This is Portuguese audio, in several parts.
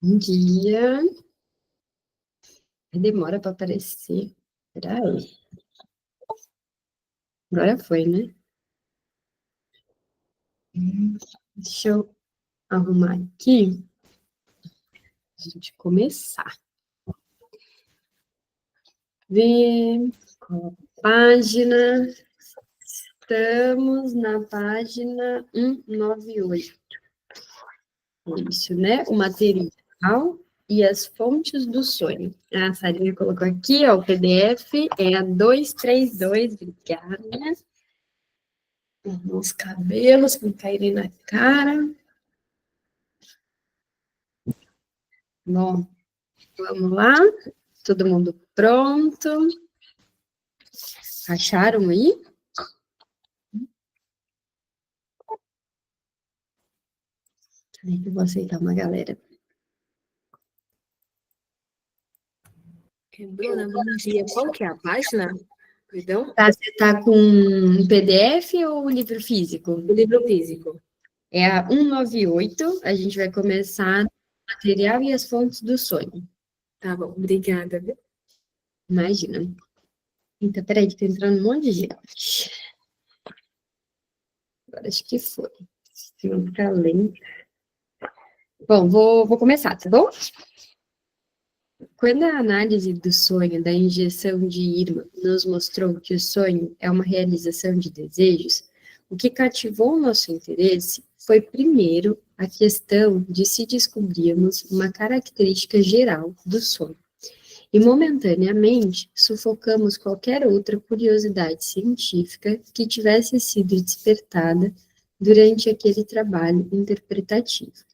Bom dia. Demora para aparecer. Peraí. Agora foi, né? Deixa eu arrumar aqui. A gente começar. Ver qual página. Estamos na página 198. Isso, né? O material e as fontes do sonho. A Sarinha colocou aqui, ó, o PDF é a 232, obrigada. Os cabelos que caírem na cara. Bom, vamos lá? Todo mundo pronto? Acharam aí? Peraí que eu vou aceitar uma galera. Bruna, bom dia. Qual que é a página? Perdão? Tá, você tá com um PDF ou livro físico? O livro físico. É a 198, a gente vai começar no material e as fontes do sonho. Tá bom, obrigada. Imagina. Então, peraí, que tá entrando um monte de gente. Agora acho que foi. Se não ficar lento. Bom, vou começar, tá bom? Quando a análise do sonho da injeção de Irma nos mostrou que o sonho é uma realização de desejos, o que cativou o nosso interesse foi, primeiro, a questão de se descobrirmos uma característica geral do sonho. E, momentaneamente, sufocamos qualquer outra curiosidade científica que tivesse sido despertada durante aquele trabalho interpretativo.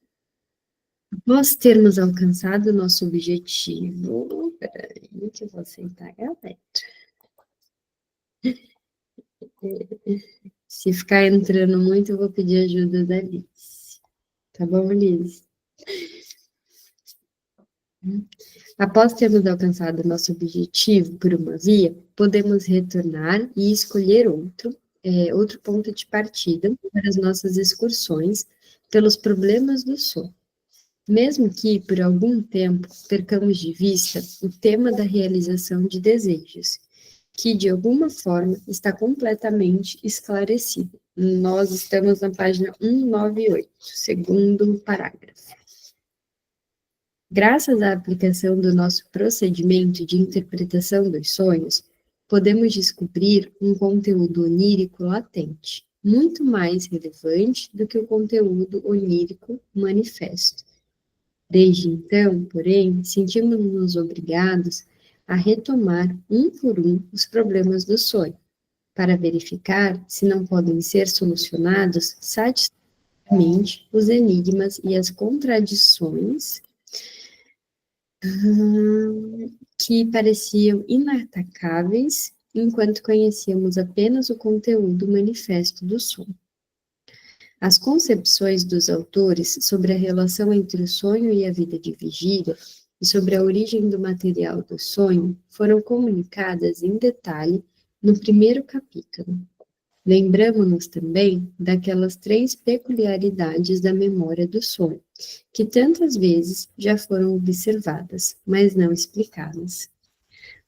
Após termos alcançado o nosso objetivo, peraí, que eu vou aceitar a galera. Se ficar entrando muito, eu vou pedir ajuda da Liz. Tá bom, Liz? Após termos alcançado o nosso objetivo por uma via, podemos retornar e escolher outro ponto de partida para as nossas excursões pelos problemas do sono. Mesmo que, por algum tempo, percamos de vista o tema da realização de desejos, que, de alguma forma, está completamente esclarecido. Nós estamos na página 198, segundo parágrafo. Graças à aplicação do nosso procedimento de interpretação dos sonhos, podemos descobrir um conteúdo onírico latente, muito mais relevante do que o conteúdo onírico manifesto. Desde então, porém, sentimos-nos obrigados a retomar um por um os problemas do sonho, para verificar se não podem ser solucionados satisfatoriamente os enigmas e as contradições que pareciam inatacáveis enquanto conhecíamos apenas o conteúdo manifesto do sonho. As concepções dos autores sobre a relação entre o sonho e a vida de vigília e sobre a origem do material do sonho foram comunicadas em detalhe no primeiro capítulo. Lembramos-nos também daquelas 3 peculiaridades da memória do sonho, que tantas vezes já foram observadas, mas não explicadas.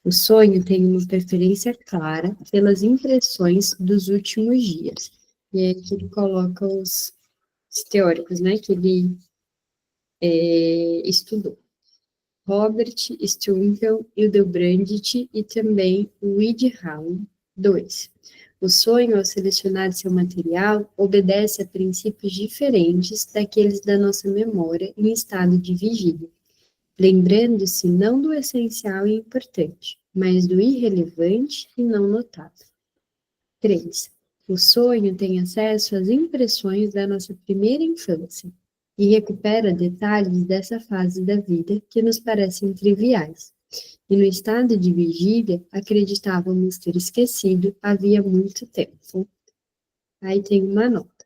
O sonho tem uma preferência clara pelas impressões dos últimos dias. E aí que ele coloca os teóricos, né, que ele estudou. Robert Strunkel, Hildebrandt e também Widham, 2. O sonho, ao selecionar seu material, obedece a princípios diferentes daqueles da nossa memória em estado de vigília, lembrando-se não do essencial e importante, mas do irrelevante e não notado. 3. O sonho tem acesso às impressões da nossa primeira infância e recupera detalhes dessa fase da vida que nos parecem triviais. E no estado de vigília, acreditávamos ter esquecido havia muito tempo. Aí tem uma nota.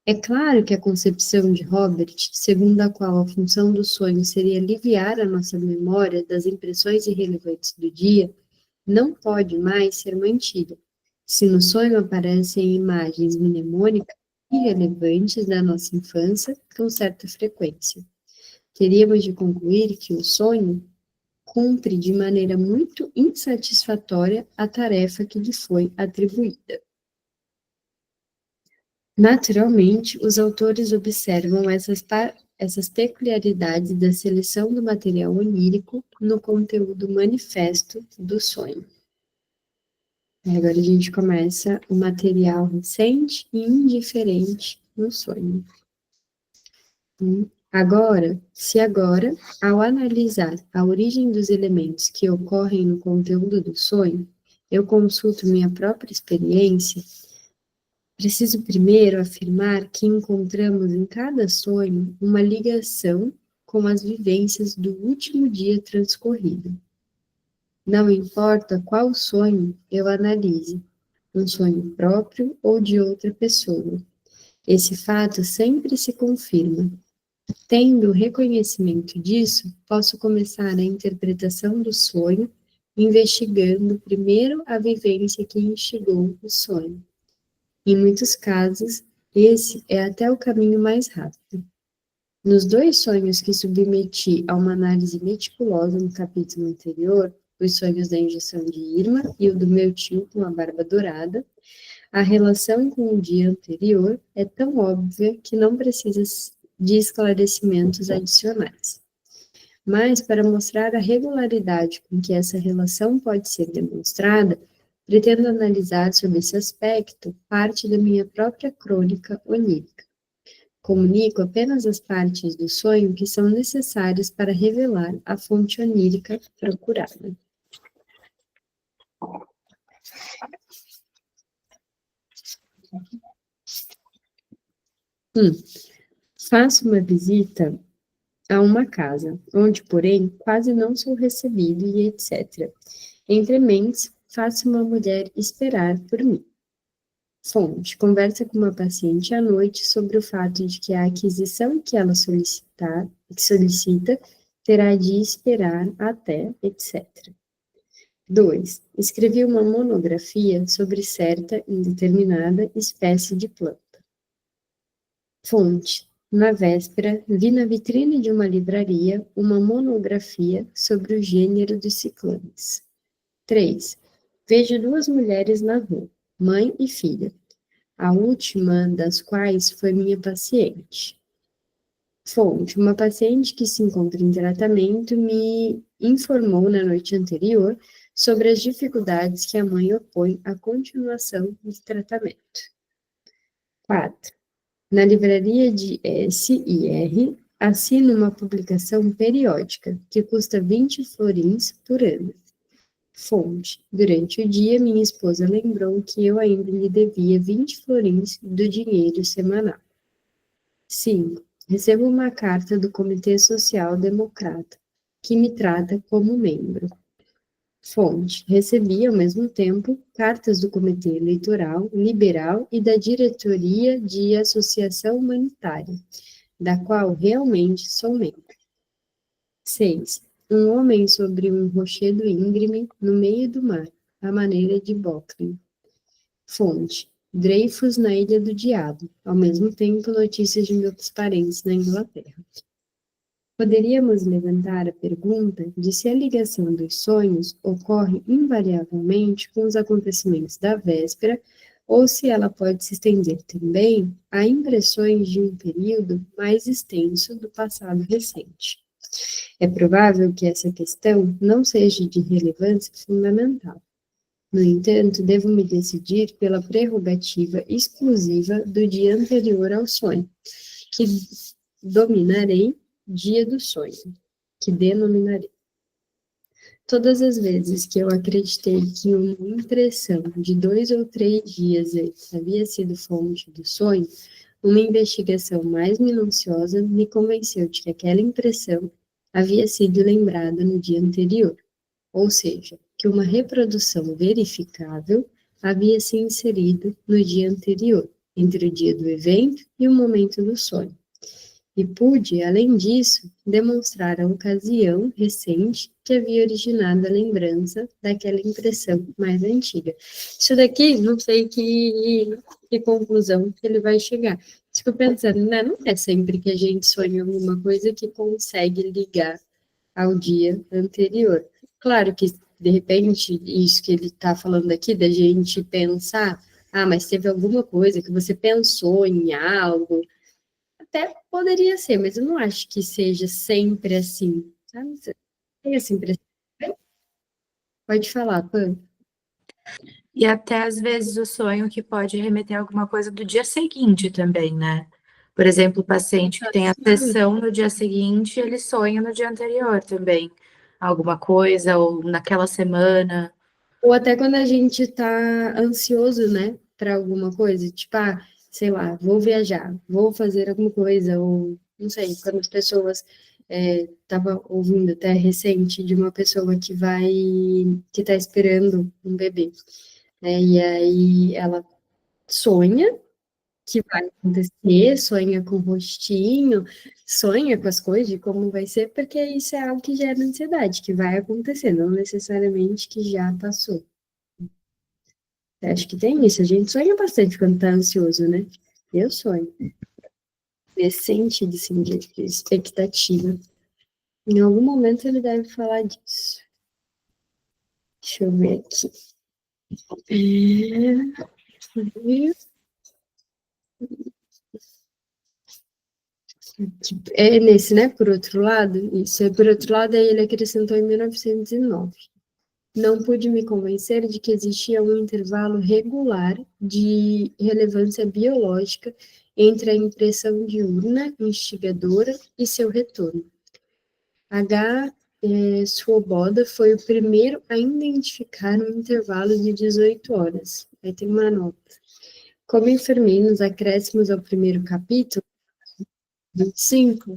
É claro que a concepção de Robert, segundo a qual a função do sonho seria aliviar a nossa memória das impressões irrelevantes do dia, não pode mais ser mantida, se no sonho aparecem imagens mnemônicas irrelevantes da nossa infância com certa frequência. teríamos de concluir que o sonho cumpre de maneira muito insatisfatória a tarefa que lhe foi atribuída. Naturalmente, os autores observam essas peculiaridades da seleção do material onírico no conteúdo manifesto do sonho. Agora a gente começa o material recente e indiferente no sonho. Agora, ao analisar a origem dos elementos que ocorrem no conteúdo do sonho, eu consulto minha própria experiência, preciso primeiro afirmar que encontramos em cada sonho uma ligação com as vivências do último dia transcorrido. Não importa qual sonho eu analise, um sonho próprio ou de outra pessoa. Esse fato sempre se confirma. Tendo o reconhecimento disso, posso começar a interpretação do sonho, investigando primeiro a vivência que instigou o sonho. Em muitos casos, esse é até o caminho mais rápido. Nos 2 sonhos que submeti a uma análise meticulosa no capítulo anterior, os sonhos da injeção de Irma e o do meu tio com a barba dourada, a relação com o dia anterior é tão óbvia que não precisa de esclarecimentos adicionais. Mas, para mostrar a regularidade com que essa relação pode ser demonstrada, pretendo analisar sobre esse aspecto parte da minha própria crônica onírica. Comunico apenas as partes do sonho que são necessárias para revelar a fonte onírica procurada. Faço uma visita a uma casa, onde, porém, quase não sou recebido e etc. Entre mentes, faço uma mulher esperar por mim. Fonte: conversa com uma paciente à noite sobre o fato de que a aquisição que ela solicita terá de esperar até, etc. 2. Escrevi uma monografia sobre certa indeterminada espécie de planta. Fonte: na véspera, vi na vitrine de uma livraria uma monografia sobre o gênero dos ciclames. 3. Vejo 2 mulheres na rua, mãe e filha, a última das quais foi minha paciente. Fonte: uma paciente que se encontra em tratamento me informou na noite anterior sobre as dificuldades que a mãe opõe à continuação do tratamento. 4. Na livraria de S&R, assino uma publicação periódica, que custa 20 florins por ano. Fonte: durante o dia, minha esposa lembrou que eu ainda lhe devia 20 florins do dinheiro semanal. 5. Recebo uma carta do Comitê Social Democrata, que me trata como membro. Fonte: recebi, ao mesmo tempo, cartas do Comitê Eleitoral Liberal e da Diretoria de Associação Humanitária, da qual realmente sou membro. 6. Um homem sobre um rochedo íngreme no meio do mar, à maneira de Bocklin. Fonte: Dreyfus na Ilha do Diabo, ao mesmo tempo notícias de meus parentes na Inglaterra. Poderíamos levantar a pergunta de se a ligação dos sonhos ocorre invariavelmente com os acontecimentos da véspera ou se ela pode se estender também a impressões de um período mais extenso do passado recente. É provável que essa questão não seja de relevância fundamental. No entanto, devo me decidir pela prerrogativa exclusiva do dia anterior ao sonho, que denominarei dia do sonho. Todas as vezes que eu acreditei que uma impressão de 2 ou 3 dias antes havia sido fonte do sonho, uma investigação mais minuciosa me convenceu de que aquela impressão havia sido lembrada no dia anterior, ou seja, que uma reprodução verificável havia se inserido no dia anterior, entre o dia do evento e o momento do sonho. E pude, além disso, demonstrar a ocasião recente que havia originado a lembrança daquela impressão mais antiga. Isso daqui, não sei que conclusão que ele vai chegar, Fico pensando, né? Não é sempre que a gente sonha alguma coisa que consegue ligar ao dia anterior. Claro que, de repente, isso que ele está falando aqui, da gente pensar, mas teve alguma coisa que você pensou em algo, até poderia ser, mas eu não acho que seja sempre assim, sabe? Tem essa impressão. Pode falar, Pan. E até às vezes o sonho que pode remeter a alguma coisa do dia seguinte também, né? Por exemplo, o paciente que tem a sessão no dia seguinte, ele sonha no dia anterior também. Alguma coisa, ou naquela semana. Ou até quando a gente está ansioso, né, para alguma coisa, tipo, sei lá, vou viajar, vou fazer alguma coisa, ou não sei, quando as pessoas estava ouvindo até recente de uma pessoa que está esperando um bebê, né, e aí ela sonha que vai acontecer, sonha com o rostinho, sonha com as coisas de como vai ser, porque isso é algo que gera ansiedade, que vai acontecer, não necessariamente que já passou. Acho que tem isso, a gente sonha bastante quando tá ansioso, né? Eu sonho. Nesse sentido, assim, de expectativa. Em algum momento ele deve falar disso. Deixa eu ver aqui. É nesse, né? Por outro lado, isso. Por outro lado, aí ele acrescentou em 1909. Não pude me convencer de que existia um intervalo regular de relevância biológica entre a impressão diurna instigadora e seu retorno. H. Swoboda foi o primeiro a identificar um intervalo de 18 horas. Aí tem uma nota. Como informei nos acréscimos ao primeiro capítulo, 25,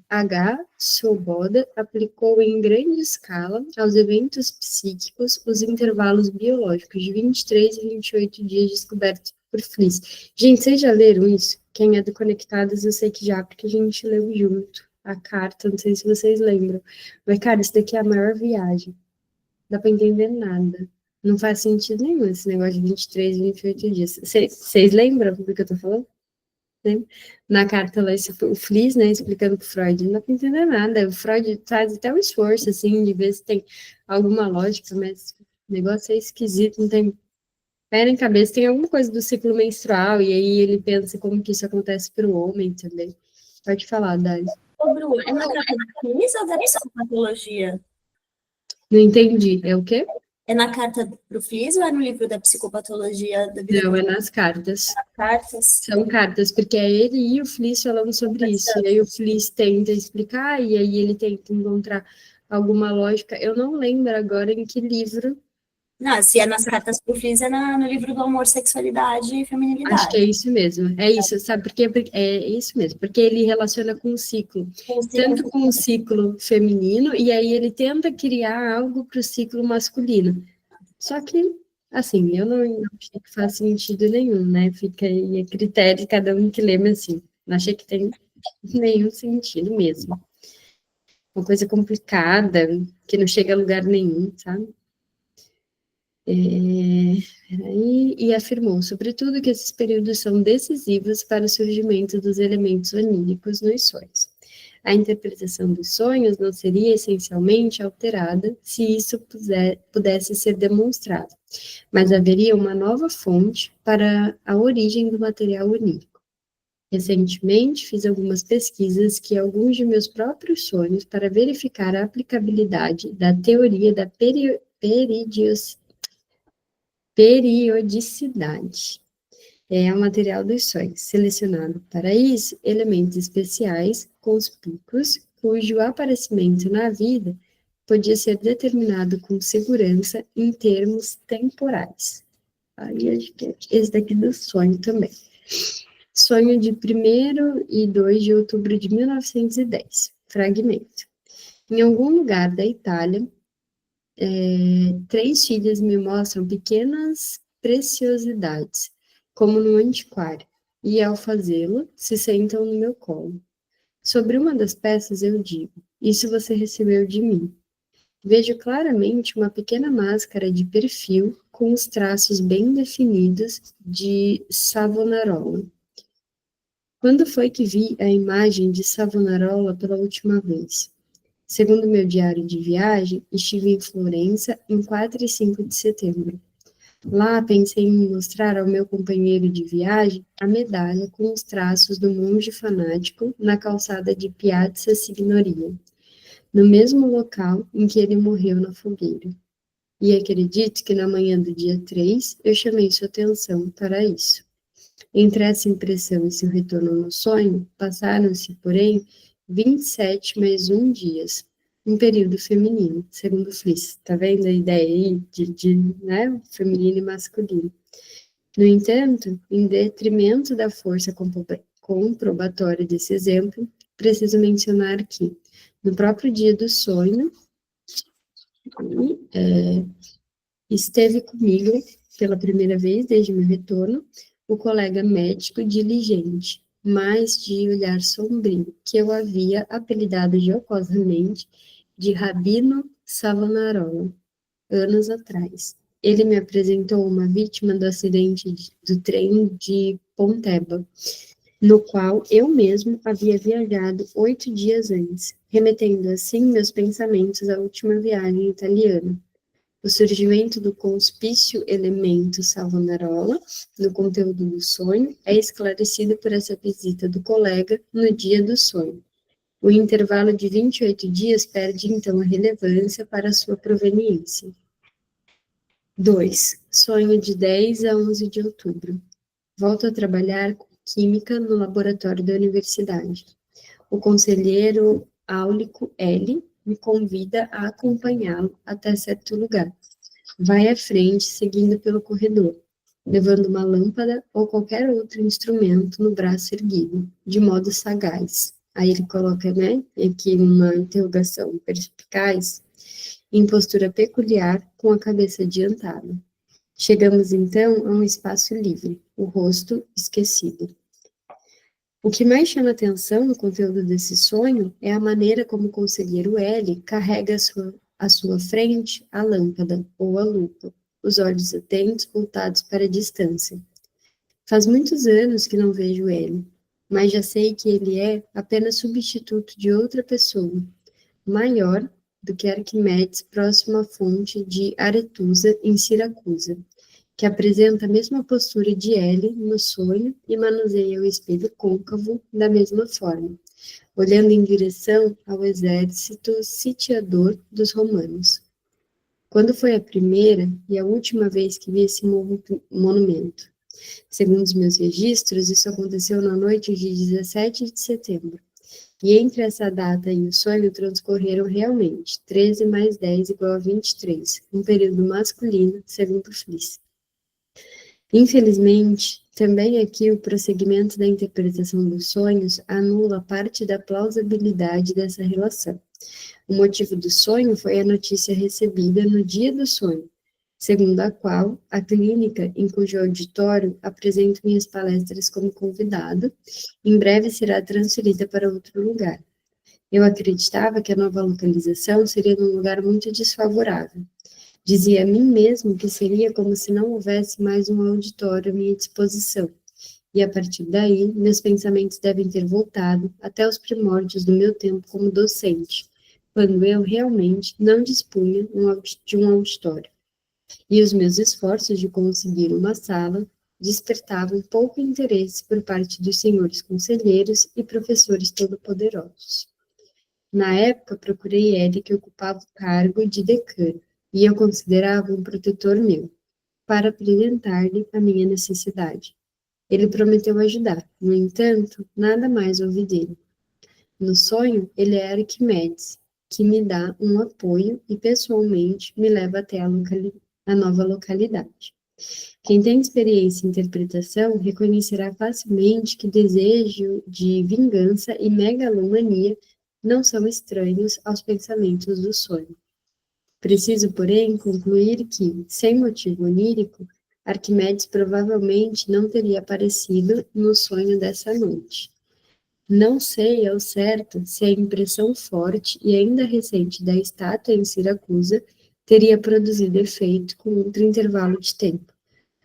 H. Swoboda aplicou em grande escala aos eventos psíquicos os intervalos biológicos de 23 e 28 dias descobertos por Fliss. Gente, vocês já leram isso? Quem é do Conectados, eu sei que já, porque a gente leu junto a carta, não sei se vocês lembram. Mas, cara, isso daqui é a maior viagem. Não dá pra entender nada. Não faz sentido nenhum esse negócio de 23 e 28 dias. Vocês lembram do que eu tô falando? Né? Na carta lá, o Fliss, né, explicando para o Freud, não dá para entender nada. O Freud faz até um esforço, assim, de ver se tem alguma lógica, mas o negócio é esquisito, não tem pé nem cabeça. Tem alguma coisa do ciclo menstrual, e aí ele pensa como que isso acontece para o homem também. Pode falar, Dani. Ô, Bru, é na carta da Fliss ou da psicopatologia? Não entendi. É o quê? É na carta pro Fliss ou é no livro da psicopatologia da vida Não, é nas cartas. cartas? São cartas, porque é ele e o Fliss falando sobre isso. E aí o Fliss tenta explicar, e aí ele tenta encontrar alguma lógica. Eu não lembro agora em que livro. Não, se é nas cartas pro Fliss, é no livro do amor, sexualidade e feminilidade. Acho que é isso mesmo. É isso, sabe? Porque é isso mesmo. Porque ele relaciona com o ciclo. Tanto com o ciclo feminino, e aí ele tenta criar algo para o ciclo masculino. Só que, assim, eu não achei que faz sentido nenhum, né? Fica aí a critério de cada um que lê, mas assim, não achei que tem nenhum sentido mesmo. Uma coisa complicada, que não chega a lugar nenhum, sabe? E afirmou, sobretudo, que esses períodos são decisivos para o surgimento dos elementos oníricos nos sonhos. A interpretação dos sonhos não seria essencialmente alterada se isso pudesse ser demonstrado, mas haveria uma nova fonte para a origem do material onírico. Recentemente, fiz algumas pesquisas que alguns de meus próprios sonhos para verificar a aplicabilidade da teoria da periodicidade. É o material dos sonhos, selecionado para isso elementos especiais, conspícuos, cujo aparecimento na vida podia ser determinado com segurança em termos temporais. Aí acho que é esse daqui do sonho também. Sonho de 1º e 2 de outubro de 1910. Fragmento. Em algum lugar da Itália, 3 filhas me mostram pequenas preciosidades, como no antiquário, e ao fazê-lo, se sentam no meu colo. Sobre uma das peças eu digo, isso você recebeu de mim. Vejo claramente uma pequena máscara de perfil com os traços bem definidos de Savonarola. Quando foi que vi a imagem de Savonarola pela última vez? Segundo meu diário de viagem, estive em Florença em 4 e 5 de setembro. Lá pensei em mostrar ao meu companheiro de viagem a medalha com os traços do monge fanático na calçada de Piazza Signoria, no mesmo local em que ele morreu na fogueira. E acredito que na manhã do dia 3 eu chamei sua atenção para isso. Entre essa impressão e seu retorno no sonho, passaram-se, porém, 27 mais 1 dias, um período feminino, segundo Fliss. Tá vendo a ideia aí né, feminino e masculino? No entanto, em detrimento da força comprobatória desse exemplo, preciso mencionar que, no próprio dia do sonho, esteve comigo, pela primeira vez desde meu retorno, o colega médico diligente, mas de olhar sombrio, que eu havia apelidado jocosamente de Rabino Savonarola, anos atrás. Ele me apresentou uma vítima do acidente do trem de Pontebba, no qual eu mesmo havia viajado 8 dias antes, remetendo assim meus pensamentos à última viagem italiana. O surgimento do conspício elemento Savonarola, no conteúdo do sonho, é esclarecido por essa visita do colega no dia do sonho. O intervalo de 28 dias perde, então, a relevância para sua proveniência. 2. Sonho de 10 a 11 de outubro. Volto a trabalhar com química no laboratório da universidade. O conselheiro Áulico L. me convida a acompanhá-lo até certo lugar. Vai à frente, seguindo pelo corredor, levando uma lâmpada ou qualquer outro instrumento no braço erguido, de modo sagaz. Aí ele coloca, né, aqui uma interrogação perspicaz, em postura peculiar, com a cabeça adiantada. Chegamos, então, a um espaço livre, o rosto esquecido. O que mais chama atenção no conteúdo desse sonho é a maneira como o conselheiro L carrega à sua frente a lâmpada ou a lupa, os olhos atentos voltados para a distância. Faz muitos anos que não vejo ele, mas já sei que ele é apenas substituto de outra pessoa, maior do que Arquimedes, próximo à fonte de Aretusa, em Siracusa, que apresenta a mesma postura de L no sonho e manuseia o espelho côncavo da mesma forma, olhando em direção ao exército sitiador dos romanos. Quando foi a primeira e a última vez que vi esse monumento? Segundo os meus registros, isso aconteceu na noite de 17 de setembro. E entre essa data e o sonho transcorreram realmente 13 mais 10 igual a 23, um período masculino, segundo Fliss. Infelizmente, também aqui o prosseguimento da interpretação dos sonhos anula parte da plausibilidade dessa relação. O motivo do sonho foi a notícia recebida no dia do sonho, segundo a qual a clínica em cujo auditório apresento minhas palestras como convidado, em breve será transferida para outro lugar. Eu acreditava que a nova localização seria num lugar muito desfavorável. Dizia a mim mesmo que seria como se não houvesse mais um auditório à minha disposição, e a partir daí, meus pensamentos devem ter voltado até os primórdios do meu tempo como docente, quando eu realmente não dispunha de um auditório. E os meus esforços de conseguir uma sala despertavam pouco interesse por parte dos senhores conselheiros e professores todo-poderosos. Na época, procurei ele que ocupava o cargo de decano, e eu considerava um protetor meu, para apresentar-lhe a minha necessidade. Ele prometeu ajudar, no entanto, nada mais ouvi dele. No sonho, ele é Arquimedes, que me dá um apoio e, pessoalmente, me leva até a nova localidade. Quem tem experiência em interpretação reconhecerá facilmente que desejo de vingança e megalomania não são estranhos aos pensamentos do sonho. Preciso, porém, concluir que, sem motivo onírico, Arquimedes provavelmente não teria aparecido no sonho dessa noite. Não sei ao certo se a impressão forte e ainda recente da estátua em Siracusa teria produzido efeito com outro intervalo de tempo.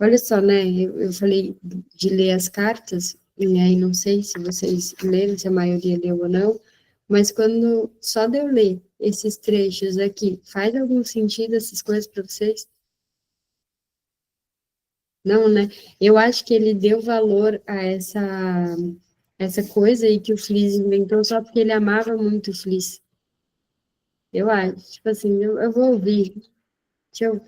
Olha só, né? Eu falei de ler as cartas, e aí não sei se vocês leram, se a maioria leu ou não, mas quando só de eu ler esses trechos aqui, faz algum sentido essas coisas para vocês? Não, né? Eu acho que ele deu valor a essa coisa aí que o Fliss inventou só porque ele amava muito o Fliss. Eu acho, tipo assim, eu vou ouvir. Eu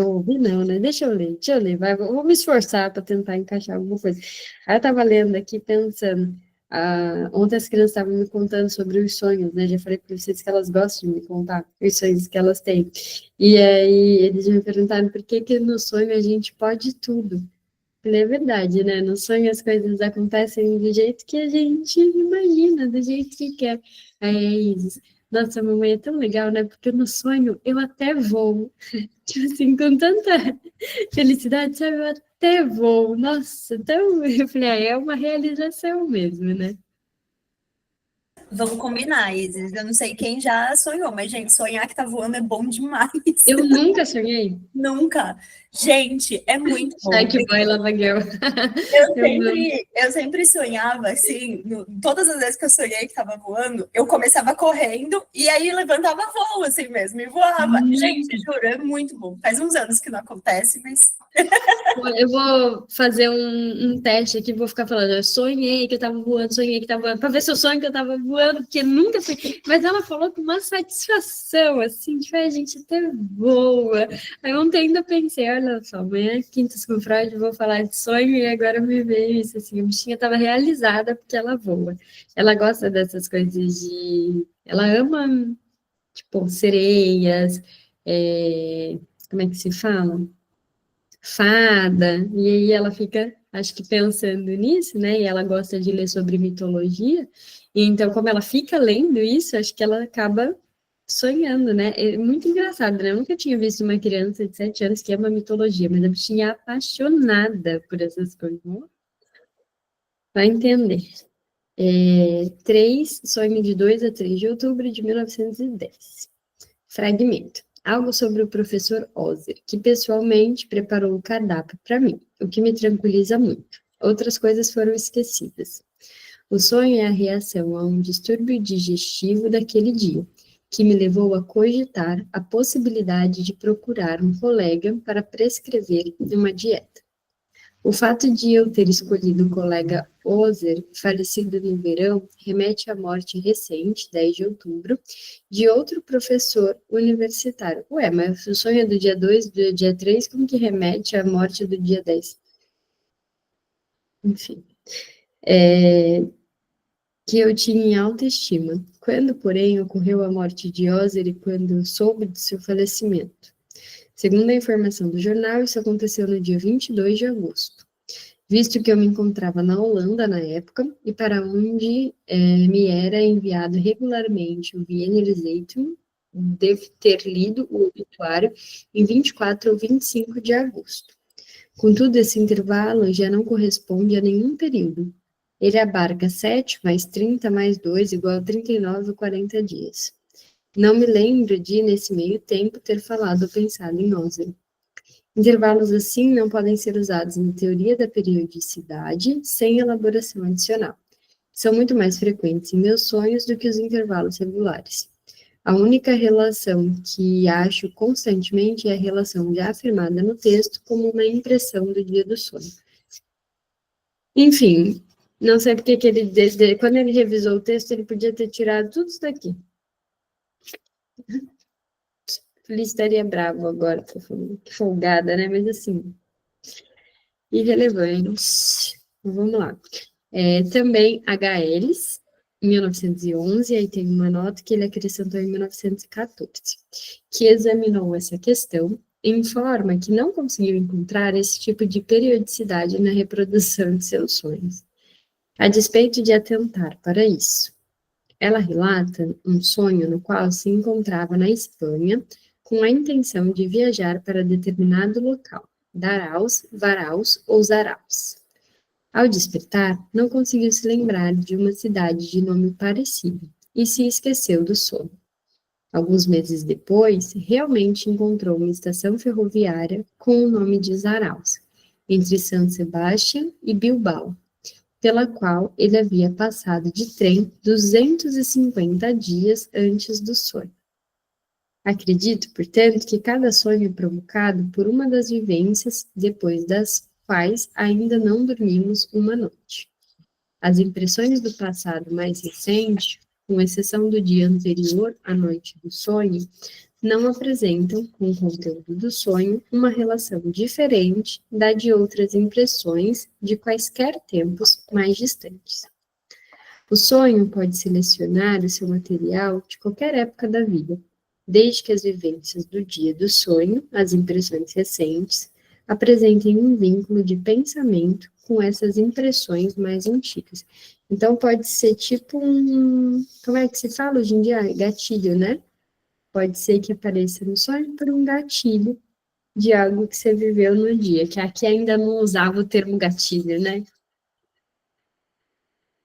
ouvir, não, né? Deixa eu ler, vai, vou me esforçar para tentar encaixar alguma coisa. Aí eu tava lendo aqui, pensando, ontem as crianças estavam me contando sobre os sonhos, né? Já falei para vocês que elas gostam de me contar os sonhos que elas têm. E aí eles me perguntaram por que que no sonho a gente pode tudo. É verdade, né? No sonho as coisas acontecem do jeito que a gente imagina, do jeito que quer. Aí é isso. Nossa, mamãe é tão legal, né? Porque no sonho eu até vou. Tipo assim, com tanta felicidade, sabe? Eu até vou. Nossa, então eu falei, é uma realização mesmo, né? Vamos combinar, Isis. Eu não sei quem já sonhou, mas, gente, sonhar que tá voando é bom demais. Eu nunca sonhei. Nunca. Gente, é muito bom. Ai, que boy, Lava Girl. Eu sempre sonhava, assim, todas as vezes que eu sonhei que tava voando, eu começava correndo e aí levantava voo, assim mesmo, e voava. Gente, juro, é muito bom. Faz uns anos que não acontece, mas... Eu vou fazer um teste aqui, vou ficar falando, eu sonhei que eu tava voando, sonhei que tava voando, pra ver se eu sonho que eu tava voando, porque nunca fui. Mas ela falou com uma satisfação, assim, tipo, a gente até voa. Aí ontem ainda pensei, olha só, amanhã, Quintas com Freud, eu vou falar de sonho, e agora me veio isso, assim, a bichinha tava realizada porque ela voa. Ela gosta dessas coisas de... Ela ama, tipo, sereias, como é que se fala? Fada, e aí ela fica, acho que pensando nisso, né? E ela gosta de ler sobre mitologia, e então, como ela fica lendo isso, acho que ela acaba sonhando, né? É muito engraçado, né? Eu nunca tinha visto uma criança de 7 anos que ama mitologia, mas a bichinha é apaixonada por essas coisas. Vai entender. 3, sonho de 2 a 3 de outubro de 1910. Fragmento. Algo sobre o professor Ozer, que pessoalmente preparou o cardápio para mim, o que me tranquiliza muito. Outras coisas foram esquecidas. O sonho é a reação a um distúrbio digestivo daquele dia, que me levou a cogitar a possibilidade de procurar um colega para prescrever uma dieta. O fato de eu ter escolhido o colega Ozer, falecido no verão, remete à morte recente, 10 de outubro, de outro professor universitário. Ué, mas o sonho é do dia 2, do dia 3, como que remete à morte do dia 10? Enfim. Que eu tinha em autoestima. Quando, porém, ocorreu a morte de Ozer e quando soube de seu falecimento? Segundo a informação do jornal, isso aconteceu no dia 22 de agosto. Visto que eu me encontrava na Holanda na época, e para onde me era enviado regularmente o Wiener Zeitung, devo ter lido o obituário em 24 ou 25 de agosto. Contudo, esse intervalo já não corresponde a nenhum período. Ele abarca 7 mais 30 mais 2 igual a 39 ou 40 dias. Não me lembro de, nesse meio tempo, ter falado ou pensado em Ozer. Intervalos assim não podem ser usados na teoria da periodicidade sem elaboração adicional. São muito mais frequentes em meus sonhos do que os intervalos regulares. A única relação que acho constantemente é a relação já afirmada no texto como uma impressão do dia do sonho. Enfim, não sei porque que ele, quando ele revisou o texto, ele podia ter tirado tudo isso daqui. Feliz estaria bravo agora, que folgada, né? Mas assim, irrelevante. Vamos lá. Também HLs, em 1911, aí tem uma nota que ele acrescentou em 1914, que examinou essa questão, informa que não conseguiu encontrar esse tipo de periodicidade na reprodução de seus sonhos, a despeito de atentar para isso. Ela relata um sonho no qual se encontrava na Espanha com a intenção de viajar para determinado local, Daraus, Varaus ou Zaraus. Ao despertar, não conseguiu se lembrar de uma cidade de nome parecido e se esqueceu do sonho. Alguns meses depois, realmente encontrou uma estação ferroviária com o nome de Zaraus, entre San Sebastián e Bilbao. pela qual ele havia passado de trem 250 dias antes do sonho. Acredito, portanto, que cada sonho é provocado por uma das vivências depois das quais ainda não dormimos uma noite. As impressões do passado mais recente, com exceção do dia anterior à noite do sonho, não apresentam, com o conteúdo do sonho, uma relação diferente da de outras impressões de quaisquer tempos mais distantes. O sonho pode selecionar o seu material de qualquer época da vida, desde que as vivências do dia do sonho, as impressões recentes, apresentem um vínculo de pensamento com essas impressões mais antigas. Então, pode ser tipo como é que se fala hoje em dia? Gatilho, né? Pode ser que apareça no sonho por um gatilho de algo que você viveu no dia, que aqui ainda não usava o termo gatilho, né?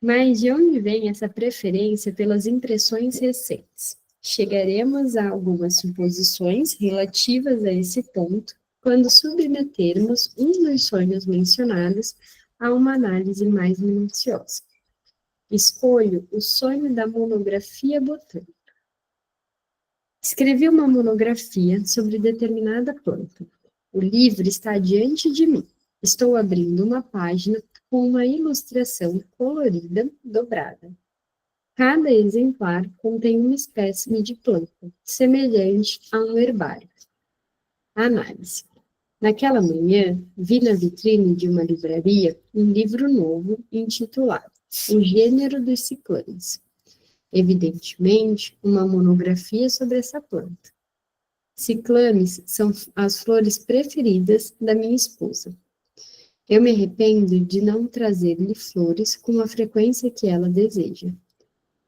Mas de onde vem essa preferência pelas impressões recentes? Chegaremos a algumas suposições relativas a esse ponto quando submetermos um dos sonhos mencionados a uma análise mais minuciosa. Escolho o sonho da monografia botânica. Escrevi uma monografia sobre determinada planta. O livro está diante de mim. Estou abrindo uma página com uma ilustração colorida dobrada. Cada exemplar contém uma espécime de planta, semelhante a um herbário. Análise. Naquela manhã, vi na vitrine de uma livraria um livro novo intitulado O Gênero dos Ciclames. Evidentemente, uma monografia sobre essa planta. Ciclames são as flores preferidas da minha esposa. Eu me arrependo de não trazer-lhe flores com a frequência que ela deseja.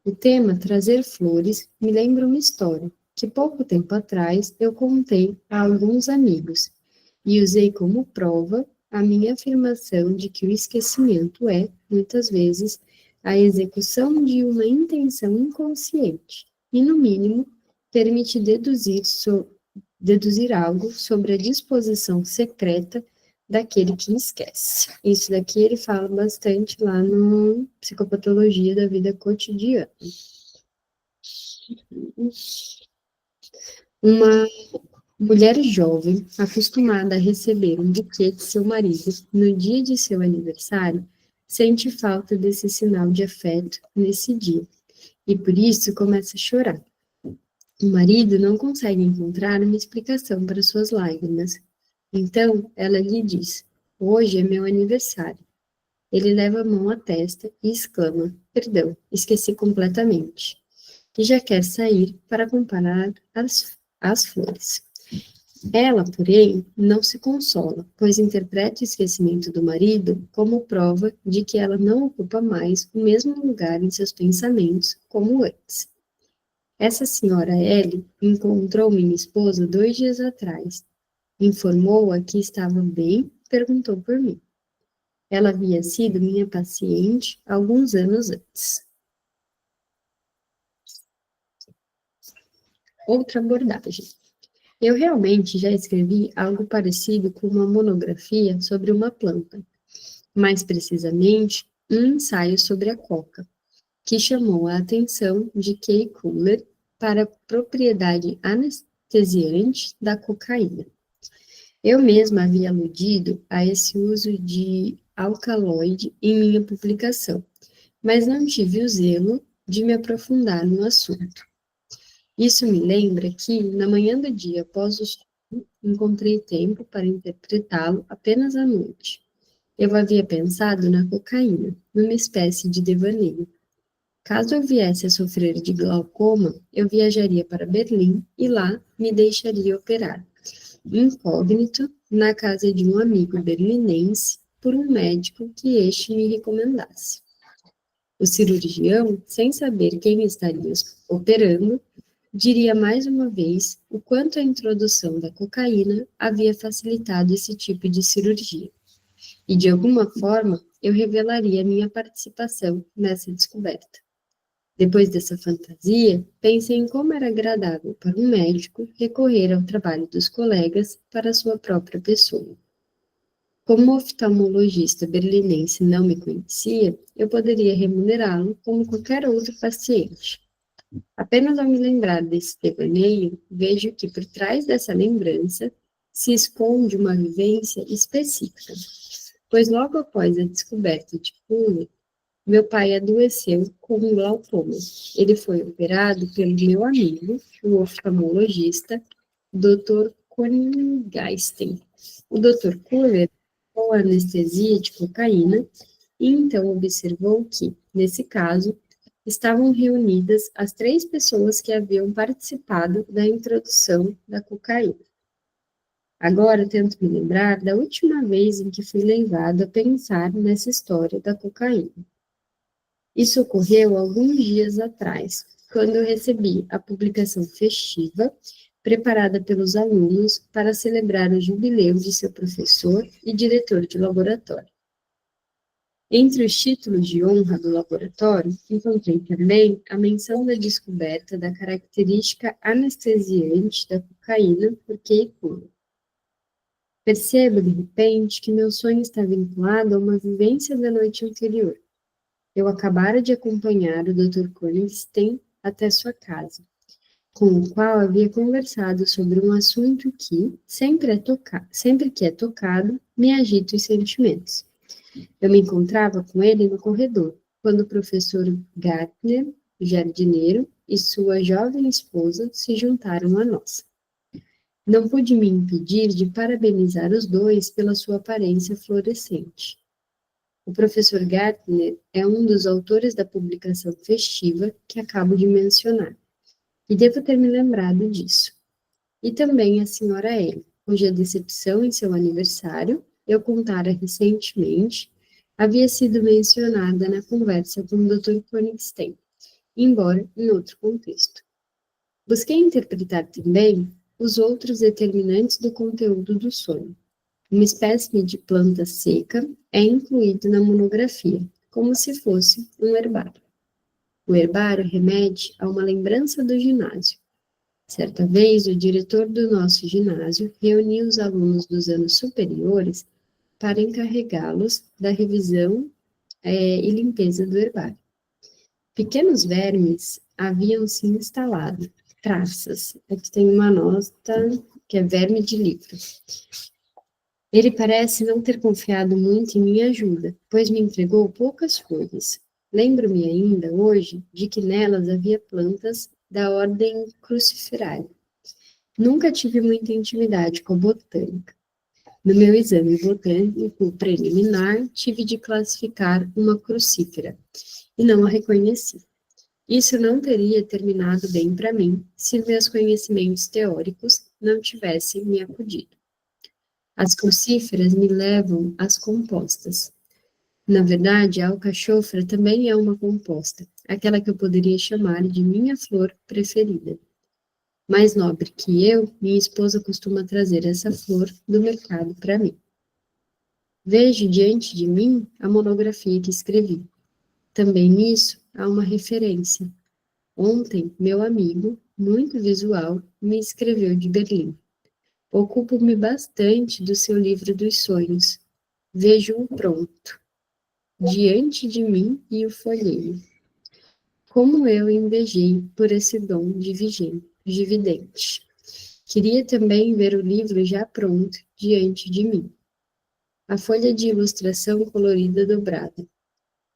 O tema trazer flores me lembra uma história que pouco tempo atrás eu contei a alguns amigos e usei como prova a minha afirmação de que o esquecimento é, muitas vezes, a execução de uma intenção inconsciente e, no mínimo, permite deduzir algo sobre a disposição secreta daquele que esquece. Isso daqui ele fala bastante lá no Psicopatologia da Vida Cotidiana. Uma mulher jovem, acostumada a receber um buquê de seu marido no dia de seu aniversário, sente falta desse sinal de afeto nesse dia, e por isso começa a chorar. O marido não consegue encontrar uma explicação para suas lágrimas. Então, ela lhe diz, hoje é meu aniversário. Ele leva a mão à testa e exclama, perdão, esqueci completamente. E já quer sair para comparar as flores. Ela, porém, não se consola, pois interpreta o esquecimento do marido como prova de que ela não ocupa mais o mesmo lugar em seus pensamentos como antes. Essa senhora Ellie encontrou minha esposa 2 dias atrás. Informou-a que estava bem, perguntou por mim. Ela havia sido minha paciente alguns anos antes. Outra abordagem. Eu realmente já escrevi algo parecido com uma monografia sobre uma planta, mais precisamente, um ensaio sobre a coca, que chamou a atenção de Kay Kuller para a propriedade anestesiante da cocaína. Eu mesma havia aludido a esse uso de alcaloide em minha publicação, mas não tive o zelo de me aprofundar no assunto. Isso me lembra que, na manhã do dia após o sonho, encontrei tempo para interpretá-lo apenas à noite. Eu havia pensado na cocaína, numa espécie de devaneio. Caso eu viesse a sofrer de glaucoma, eu viajaria para Berlim e lá me deixaria operar, incógnito, na casa de um amigo berlinense, por um médico que este me recomendasse. O cirurgião, sem saber quem estaria operando, diria mais uma vez o quanto a introdução da cocaína havia facilitado esse tipo de cirurgia. E, de alguma forma, eu revelaria minha participação nessa descoberta. Depois dessa fantasia, pensei em como era agradável para um médico recorrer ao trabalho dos colegas para sua própria pessoa. Como o oftalmologista berlinense não me conhecia, eu poderia remunerá-lo como qualquer outro paciente. Apenas ao me lembrar desse devaneio, vejo que por trás dessa lembrança se esconde uma vivência específica, pois logo após a descoberta de Fuller, meu pai adoeceu com um glaucoma. Ele foi operado pelo meu amigo, o oftalmologista, Dr. Konigstein. O Dr. Fuller com anestesia de cocaína e então observou que, nesse caso, estavam reunidas as 3 pessoas que haviam participado da introdução da cocaína. Agora tento me lembrar da última vez em que fui levado a pensar nessa história da cocaína. Isso ocorreu alguns dias atrás, quando eu recebi a publicação festiva preparada pelos alunos para celebrar o jubileu de seu professor e diretor de laboratório. Entre os títulos de honra do laboratório, encontrei também a menção da descoberta da característica anestesiante da cocaína por Kay Fuller. Percebo, de repente, que meu sonho está vinculado a uma vivência da noite anterior. Eu acabara de acompanhar o Dr. Konigstein até sua casa, com o qual havia conversado sobre um assunto que, sempre que é tocado, me agita os sentimentos. Eu me encontrava com ele no corredor, quando o professor Gartner, jardineiro, e sua jovem esposa se juntaram a nós. Não pude me impedir de parabenizar os dois pela sua aparência fluorescente. O professor Gartner é um dos autores da publicação festiva que acabo de mencionar, e devo ter me lembrado disso. E também a senhora Ellie, cuja decepção em seu aniversário, eu contara recentemente, havia sido mencionada na conversa com o Dr. Konigstein, embora em outro contexto. Busquei interpretar também os outros determinantes do conteúdo do sonho. Uma espécime de planta seca é incluído na monografia, como se fosse um herbário. O herbário remete a uma lembrança do ginásio. Certa vez, o diretor do nosso ginásio reuniu os alunos dos anos superiores para encarregá-los da revisão e limpeza do herbário. Pequenos vermes haviam se instalado, traças. Aqui tem uma nota que é verme de livro. Ele parece não ter confiado muito em minha ajuda, pois me entregou poucas folhas. Lembro-me ainda, hoje, de que nelas havia plantas da ordem Cruciferae. Nunca tive muita intimidade com a botânica. No meu exame botânico preliminar, tive de classificar uma crucífera, e não a reconheci. Isso não teria terminado bem para mim, se meus conhecimentos teóricos não tivessem me acudido. As crucíferas me levam às compostas. Na verdade, a alcachofra também é uma composta, aquela que eu poderia chamar de minha flor preferida. Mais nobre que eu, minha esposa costuma trazer essa flor do mercado para mim. Vejo diante de mim a monografia que escrevi. Também nisso há uma referência. Ontem, meu amigo, muito visual, me escreveu de Berlim. Ocupo-me bastante do seu livro dos sonhos. Vejo-o pronto, diante de mim e o folheio. Como eu invejei por esse dom de vidente. Queria também ver o livro já pronto diante de mim. A folha de ilustração colorida dobrada.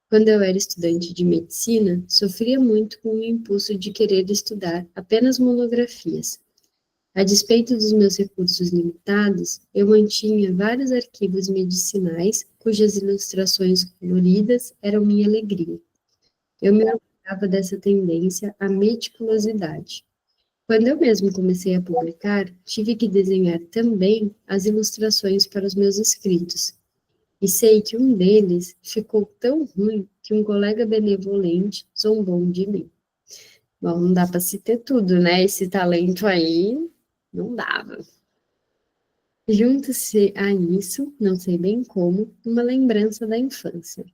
Quando eu era estudante de medicina, sofria muito com o impulso de querer estudar apenas monografias. A despeito dos meus recursos limitados, eu mantinha vários arquivos medicinais cujas ilustrações coloridas eram minha alegria. Eu me orgulhava dessa tendência à meticulosidade. Quando eu mesmo comecei a publicar, tive que desenhar também as ilustrações para os meus escritos. E sei que um deles ficou tão ruim que um colega benevolente zombou de mim. Bom, não dá para se ter tudo, né? Esse talento aí não dava. Junta-se a isso, não sei bem como, uma lembrança da infância.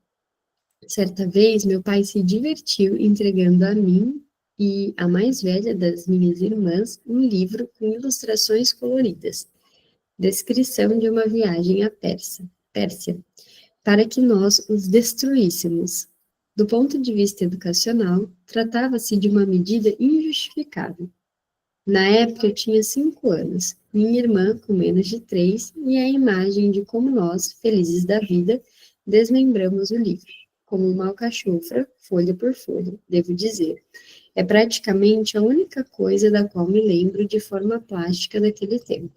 Certa vez, meu pai se divertiu entregando a mim e a mais velha das minhas irmãs um livro com ilustrações coloridas. Descrição de uma viagem à Pérsia. Pérsia, para que nós os destruíssemos. Do ponto de vista educacional, tratava-se de uma medida injustificável. Na época eu tinha 5 anos, minha irmã com menos de 3, e a imagem de como nós, felizes da vida, desmembramos o livro, como uma alcachofra, folha por folha, devo dizer. É praticamente a única coisa da qual me lembro de forma plástica daquele tempo.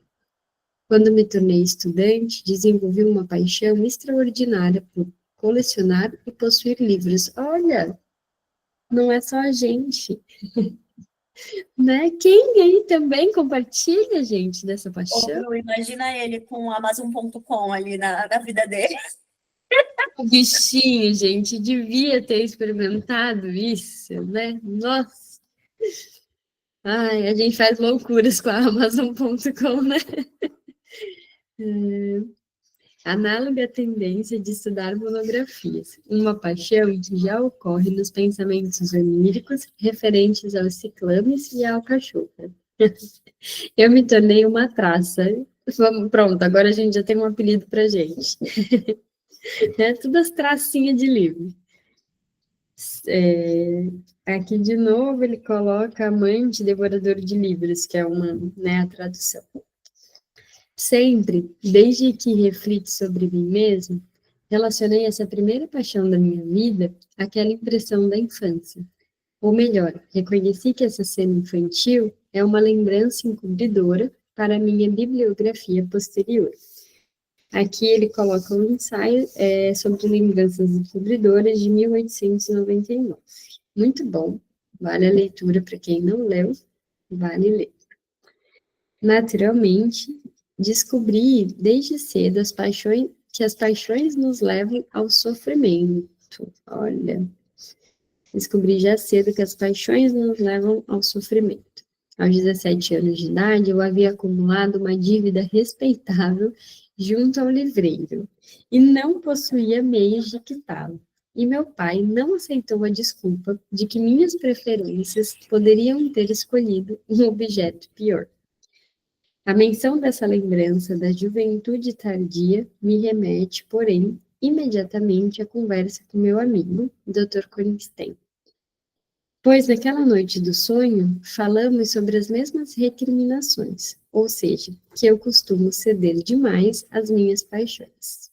Quando me tornei estudante, desenvolvi uma paixão extraordinária por colecionar e possuir livros. Olha, não é só a gente, né? Quem aí também compartilha, gente, dessa Ô, paixão? Bru, imagina ele com o Amazon.com ali na vida dele. O bichinho, gente, devia ter experimentado isso, né? Nossa! Ai, a gente faz loucuras com a Amazon.com, né? Análoga à tendência de estudar monografias, uma paixão que já ocorre nos pensamentos oníricos referentes aos ciclames e à alcachofra. Eu me tornei uma traça. Pronto, agora a gente já tem um apelido pra gente. É tudo as tracinhas de livro. Aqui de novo ele coloca amante devorador de livros, que é uma, né, a tradução. Sempre, desde que reflito sobre mim mesmo, relacionei essa primeira paixão da minha vida àquela impressão da infância. Ou melhor, reconheci que essa cena infantil é uma lembrança encobridora para a minha bibliografia posterior. Aqui ele coloca um ensaio sobre lembranças encobridoras de 1899. Muito bom, vale a leitura para quem não leu, vale ler. Naturalmente, descobri desde cedo que as paixões nos levam ao sofrimento. Olha, descobri já cedo que as paixões nos levam ao sofrimento. Aos 17 anos de idade, eu havia acumulado uma dívida respeitável junto ao livreiro e não possuía meios de quitá-la. E meu pai não aceitou a desculpa de que minhas preferências poderiam ter escolhido um objeto pior. A menção dessa lembrança da juventude tardia me remete, porém, imediatamente à conversa com meu amigo, Dr. Corenstein. Pois naquela noite do sonho, falamos sobre as mesmas recriminações, ou seja, que eu costumo ceder demais às minhas paixões.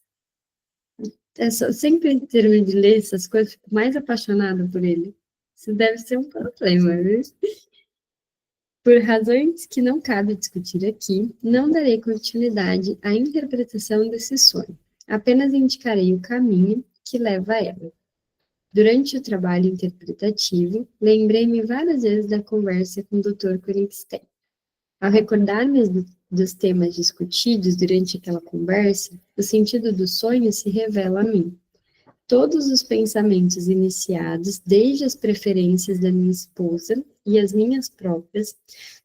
Sempre que termino de ler essas coisas, fico mais apaixonada por ele. Isso deve ser um problema, viu? Por razões que não cabe discutir aqui, não darei continuidade à interpretação desse sonho. Apenas indicarei o caminho que leva a ela. Durante o trabalho interpretativo, lembrei-me várias vezes da conversa com o Dr. Corenstein. Ao recordar-me dos temas discutidos durante aquela conversa, o sentido do sonho se revela a mim. Todos os pensamentos iniciados, desde as preferências da minha esposa e as minhas próprias,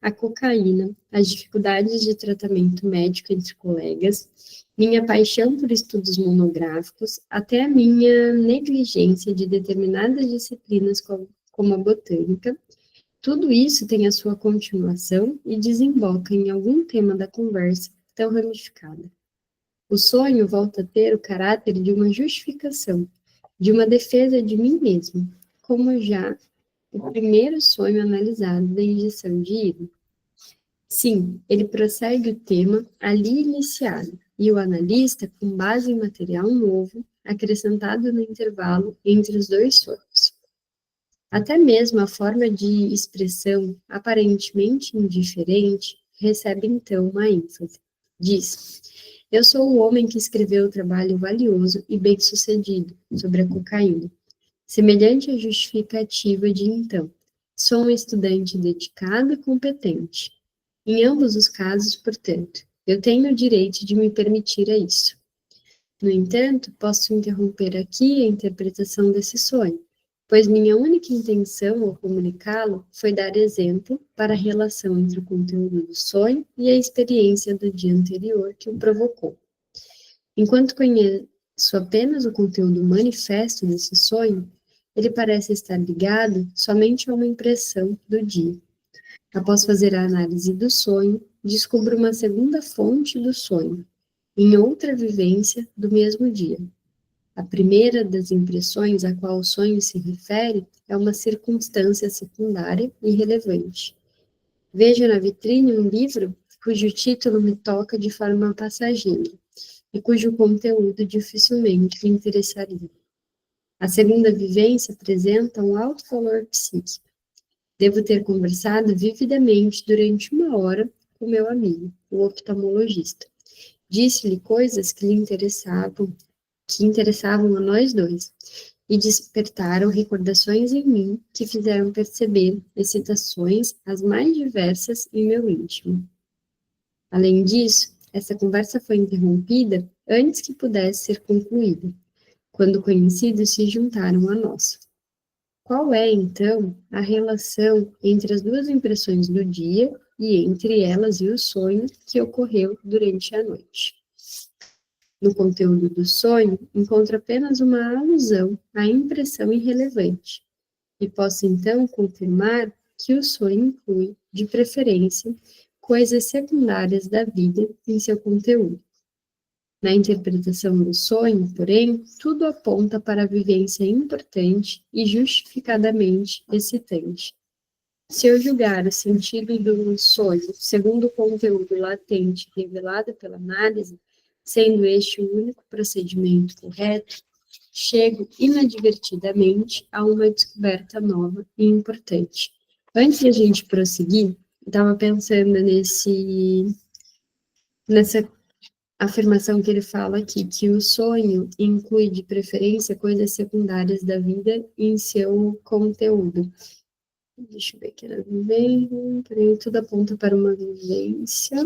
a cocaína, as dificuldades de tratamento médico entre colegas, minha paixão por estudos monográficos, até a minha negligência de determinadas disciplinas como a botânica, tudo isso tem a sua continuação e desemboca em algum tema da conversa tão ramificada. O sonho volta a ter o caráter de uma justificação, de uma defesa de mim mesmo, como já o primeiro sonho analisado da injeção de ídolo. Sim, ele prossegue o tema ali iniciado, e o analista, com base em material novo, acrescentado no intervalo entre os dois sonhos. Até mesmo a forma de expressão aparentemente indiferente recebe então uma ênfase. Diz: eu sou o homem que escreveu o trabalho valioso e bem-sucedido sobre a cocaína, semelhante à justificativa de então. Sou um estudante dedicado e competente. Em ambos os casos, portanto, eu tenho o direito de me permitir a isso. No entanto, posso interromper aqui a interpretação desse sonho, pois minha única intenção ao comunicá-lo foi dar exemplo para a relação entre o conteúdo do sonho e a experiência do dia anterior que o provocou. Enquanto conheço apenas o conteúdo manifesto desse sonho, ele parece estar ligado somente a uma impressão do dia. Após fazer a análise do sonho, descubro uma segunda fonte do sonho, em outra vivência do mesmo dia. A primeira das impressões a qual o sonho se refere é uma circunstância secundária e relevante. Vejo na vitrine um livro cujo título me toca de forma passageira e cujo conteúdo dificilmente me interessaria. A segunda vivência apresenta um alto valor psíquico. Devo ter conversado vividamente durante 1 hora com meu amigo, o oftalmologista. Disse-lhe coisas que interessavam a nós dois, e despertaram recordações em mim que fizeram perceber excitações as mais diversas em meu íntimo. Além disso, essa conversa foi interrompida antes que pudesse ser concluída, quando conhecidos se juntaram a nós. Qual é, então, a relação entre as duas impressões do dia e entre elas e o sonho que ocorreu durante a noite? No conteúdo do sonho, encontro apenas uma alusão à impressão irrelevante, e posso então confirmar que o sonho inclui, de preferência, coisas secundárias da vida em seu conteúdo. Na interpretação do sonho, porém, tudo aponta para a vivência importante e justificadamente excitante. Se eu julgar o sentido do sonho segundo o conteúdo latente revelado pela análise, sendo este o único procedimento correto, chego inadvertidamente a uma descoberta nova e importante. Antes de a gente prosseguir, eu estava pensando nessa afirmação que ele fala aqui, que o sonho inclui, de preferência, coisas secundárias da vida em seu conteúdo. Deixa eu ver aqui na vivência, tudo aponta para uma vivência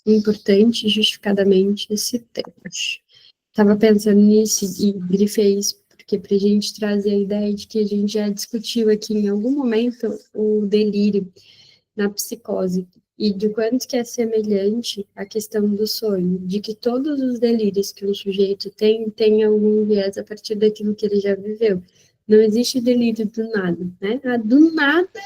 importante, justificadamente excitante. Estava pensando nisso e grifei isso, porque para a gente trazer a ideia de que a gente já discutiu aqui em algum momento o delírio na psicose, e de quanto que é semelhante à questão do sonho, de que todos os delírios que um sujeito tem algum viés a partir daquilo que ele já viveu. Não existe delírio do nada, né? Do nada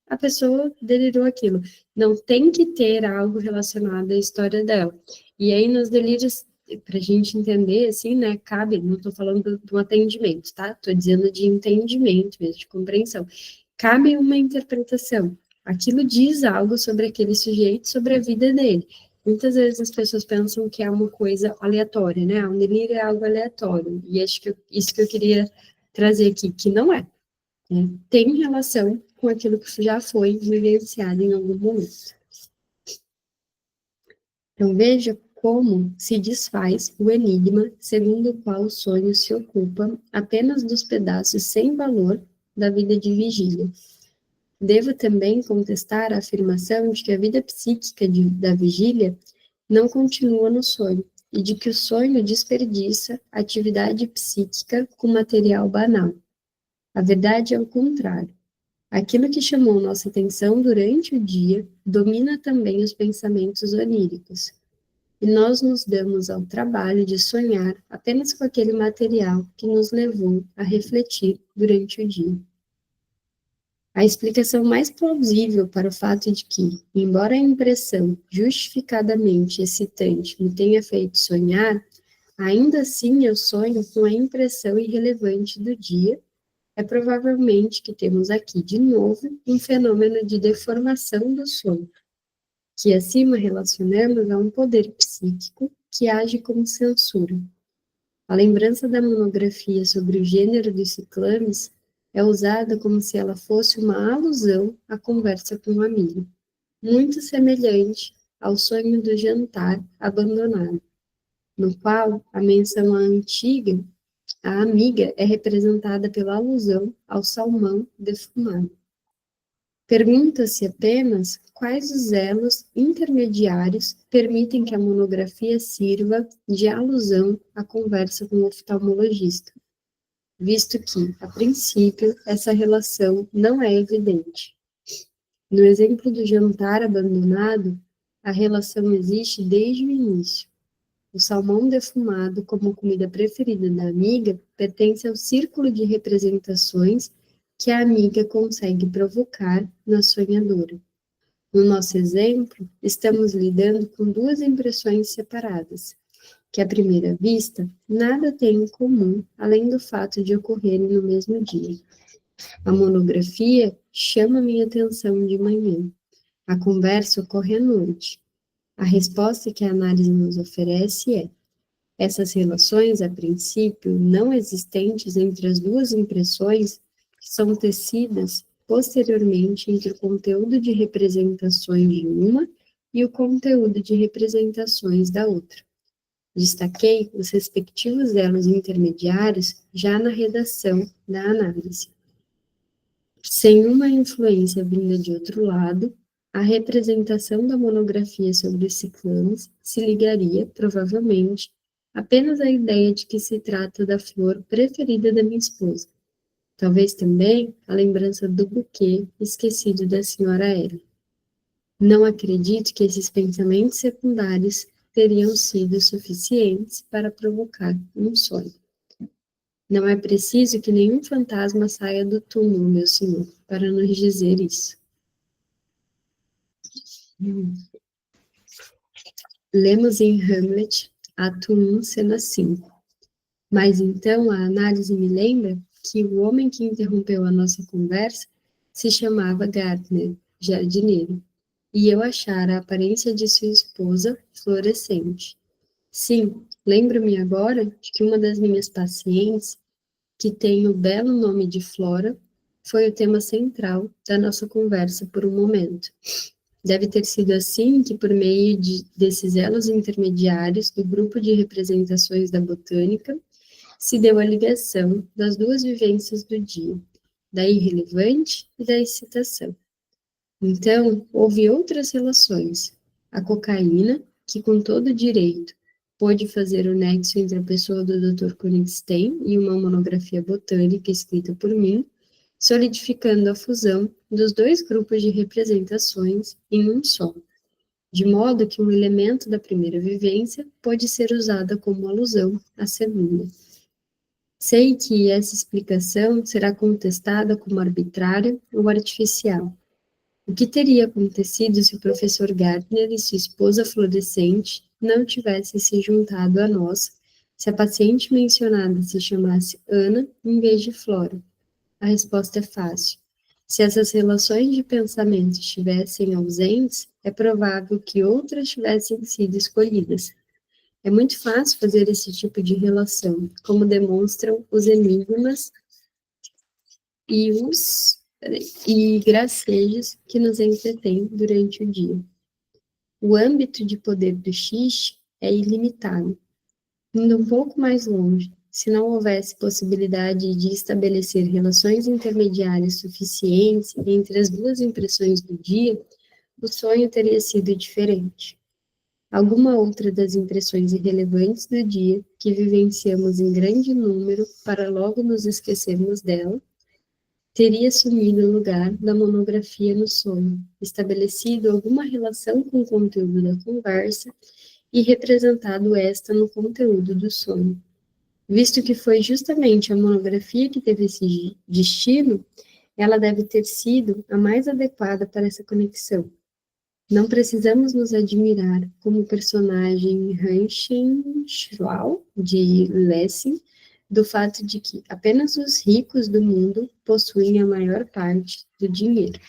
a pessoa delirou aquilo. Não tem que ter algo relacionado à história dela. E aí nos delírios, para a gente entender, assim, né, cabe, não estou falando do atendimento, tá? Estou dizendo de entendimento mesmo, de compreensão. Cabe uma interpretação. Aquilo diz algo sobre aquele sujeito, sobre a vida dele. Muitas vezes as pessoas pensam que é uma coisa aleatória, né? Um delírio é algo aleatório. E acho que isso que eu queria trazer aqui, que não é. Né? Tem relação com aquilo que já foi vivenciado em algum momento. Então, veja como se desfaz o enigma segundo o qual o sonho se ocupa apenas dos pedaços sem valor da vida de vigília. Devo também contestar a afirmação de que a vida psíquica da vigília não continua no sonho, e de que o sonho desperdiça atividade psíquica com material banal. A verdade é o contrário. Aquilo que chamou nossa atenção durante o dia domina também os pensamentos oníricos, e nós nos damos ao trabalho de sonhar apenas com aquele material que nos levou a refletir durante o dia. A explicação mais plausível para o fato de que, embora a impressão justificadamente excitante me tenha feito sonhar, ainda assim eu sonho com a impressão irrelevante do dia, é provavelmente que temos aqui, de novo, um fenômeno de deformação do sonho, que acima relacionamos a um poder psíquico que age como censura. A lembrança da monografia sobre o gênero dos ciclames é usada como se ela fosse uma alusão à conversa com um amigo, muito semelhante ao sonho do jantar abandonado, no qual a menção à amiga é representada pela alusão ao salmão defumado. Pergunta-se apenas quais os elos intermediários permitem que a monografia sirva de alusão à conversa com o oftalmologista, visto que, a princípio, essa relação não é evidente. No exemplo do jantar abandonado, a relação existe desde o início. O salmão defumado, como comida preferida da amiga, pertence ao círculo de representações que a amiga consegue provocar na sonhadora. No nosso exemplo, estamos lidando com duas impressões separadas, que, à primeira vista, nada têm em comum, além do fato de ocorrerem no mesmo dia. A monografia chama minha atenção de manhã. A conversa ocorre à noite. A resposta que a análise nos oferece é: essas relações, a princípio, não existentes entre as duas impressões, são tecidas posteriormente entre o conteúdo de representações de uma e o conteúdo de representações da outra. Destaquei os respectivos elos intermediários já na redação da análise. Sem uma influência vinda de outro lado, a representação da monografia sobre os ciclames se ligaria, provavelmente, apenas à ideia de que se trata da flor preferida da minha esposa. Talvez também a lembrança do buquê esquecido da senhora Ellie. Não acredito que esses pensamentos secundários teriam sido suficientes para provocar um sonho. Não é preciso que nenhum fantasma saia do túmulo, meu senhor, para nos dizer isso. Lemos em Hamlet, ato 1, cena 5. Mas então a análise me lembra que o homem que interrompeu a nossa conversa se chamava Gardner, jardineiro, e eu achara a aparência de sua esposa florescente. Sim, lembro-me agora de que uma das minhas pacientes, que tem o belo nome de Flora, foi o tema central da nossa conversa por um momento. Deve ter sido assim que, por meio desses elos intermediários do grupo de representações da botânica, se deu a ligação das duas vivências do dia, da irrelevante e da excitação. Então, houve outras relações. A cocaína, que com todo direito pôde fazer o nexo entre a pessoa do Dr. Königstein e uma monografia botânica escrita por mim, solidificando a fusão dos dois grupos de representações em um só, de modo que um elemento da primeira vivência pode ser usado como alusão à segunda. Sei que essa explicação será contestada como arbitrária ou artificial. O que teria acontecido se o professor Gardner e sua esposa florescente não tivessem se juntado a nós, se a paciente mencionada se chamasse Ana em vez de Flora? A resposta é fácil. Se essas relações de pensamento estivessem ausentes, é provável que outras tivessem sido escolhidas. É muito fácil fazer esse tipo de relação, como demonstram os enigmas e gracejos que nos entretêm durante o dia. O âmbito de poder do xiste é ilimitado. Indo um pouco mais longe, se não houvesse possibilidade de estabelecer relações intermediárias suficientes entre as duas impressões do dia, o sonho teria sido diferente. Alguma outra das impressões irrelevantes do dia, que vivenciamos em grande número para logo nos esquecermos dela, teria assumido o lugar da monografia no sonho, estabelecido alguma relação com o conteúdo da conversa e representado esta no conteúdo do sonho. Visto que foi justamente a monografia que teve esse destino, ela deve ter sido a mais adequada para essa conexão. Não precisamos nos admirar como o personagem Ranchenschlau, de Lessing, do fato de que apenas os ricos do mundo possuem a maior parte do dinheiro.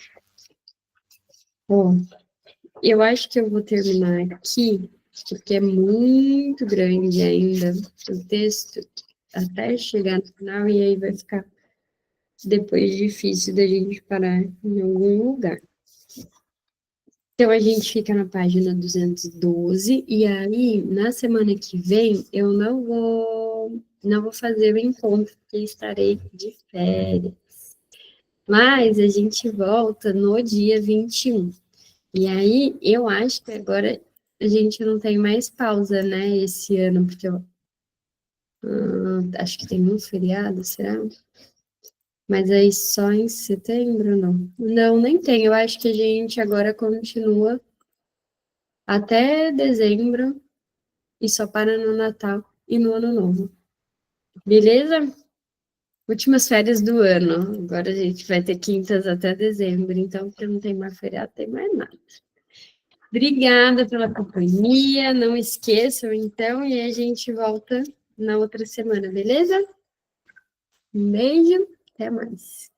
Bom, eu acho que eu vou terminar aqui, porque é muito grande ainda o texto, até chegar no final, e aí vai ficar depois difícil da gente parar em algum lugar. Então, a gente fica na página 212, e aí, na semana que vem, eu não vou fazer o encontro, porque estarei de férias. Mas a gente volta no dia 21. E aí, eu acho que agora a gente não tem mais pausa, né, esse ano, porque eu acho que tem um feriado, será? Mas aí só em setembro, não? Não, nem tem. Eu acho que a gente agora continua até dezembro e só para no Natal e no Ano Novo. Beleza? Últimas férias do ano. Agora a gente vai ter quintas até dezembro, então, porque não tem mais feriado, tem mais nada. Obrigada pela companhia. Não esqueçam, então, e a gente volta na outra semana, beleza? Um beijo, até mais.